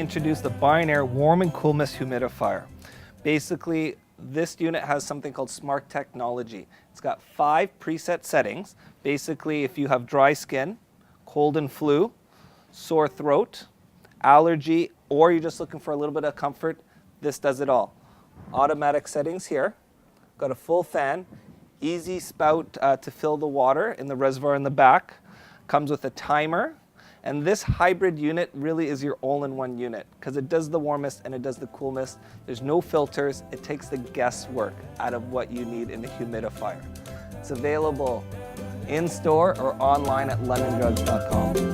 introduce the Bionaire Warm and Cool Mist Humidifier. Basically, this unit has something called smart technology. It's got 5 preset settings. Basically, if you have dry skin, cold and flu, sore throat, allergy, or you're just looking for a little bit of comfort, this does it all. Automatic settings here. Got a full fan, easy spout to fill the water in the reservoir in the back. Comes with a timer. And this hybrid unit really is your all-in-one unit because it does the warmest and it does the coolest. There's no filters. It takes the guesswork out of what you need in a humidifier. It's available in-store or online at londondrugs.com.